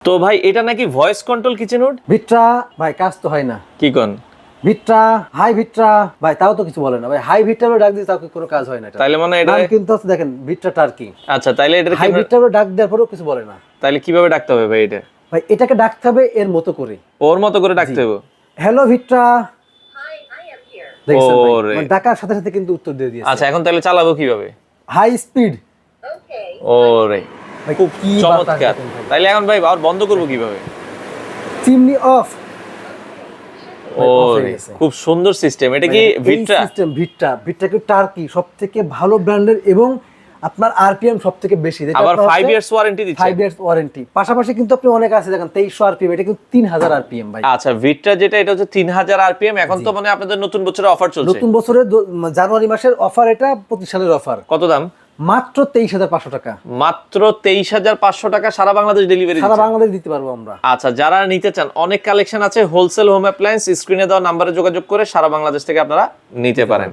তো ভাই এটা নাকি ভয়েস কন্ট্রোল কিচেন উড? ভিট্রা ভাই কাজ তো হয় না। কি কোন? ভিট্রা হাই ভিট্রা ভাই তাও তো কিছু বলে না ভাই। হাই ভিট্রা ডাক দিয়ে তাও কোনো কাজ হয় না। তাইলে মানে এটা নাম কিন্তু আছে দেখেন ভিট্রা টার্কি। আচ্ছা তাইলে এটা হাই ভিট্রা ডাক দেওয়ার পরেও কিছু বলে না। তাইলে কিভাবে ডাকতে হবে ভাই এটা? ভাই এটাকে ডাকতে হবে এর মতো করে, ওর মতো করে ডাকতে হবে। হ্যালো ভিট্রা। দেখছেন ভাই ওরে মানে ডাকার সাথে সাথে কিন্তু উত্তর দিয়ে দিয়েছে। আচ্ছা এখন তাহলে চালাবো কিভাবে? High speed. ওরে ভাই খুব কি চমৎকার। বাতাস দেখেন ভাই। তাইলে এখন ভাই আর বন্ধ করব কিভাবে? Chimney of. ওরে খুব সুন্দর সিস্টেম। এটা কি ভিট্রা? সিস্টেম ভিট্রা কি টার্কি সবথেকে ভালো ব্র্যান্ডের এবং আপনার আরপিএম সবথেকে বেশি। আবার 5 ইয়ার্স ওয়ারেন্টি দিচ্ছে। 5 ইয়ার্স ওয়ারেন্টি পাশাপাশি কিন্তু আপনি অনেক আছে দেখেন 2300 আরপিএম, এটা কিন্তু 3000 আরপিএম ভাই। আচ্ছা ভিট্রা যেটা এটা হচ্ছে 3000 আরপিএম। এখন তো মানে আপনাদের নতুন বছরের অফার চলছে। নতুন বছরের জানুয়ারি মাসের অফার, এটা 25 সালের অফার। কত দাম? মাত্র 23500 টাকা। মাত্র 23500 টাকা সারা বাংলাদেশ ডেলিভারি সারা বাংলাদেশ দিতে পারবো আমরা। আচ্ছা যারা নিতে চান অনেক কালেকশন আছে হোলসেল হোম অ্যাপ্লায়েন্স, স্ক্রিনে দেওয়া নম্বরে যোগাযোগ করে সারা বাংলাদেশ থেকে আপনারা নিতে পারেন।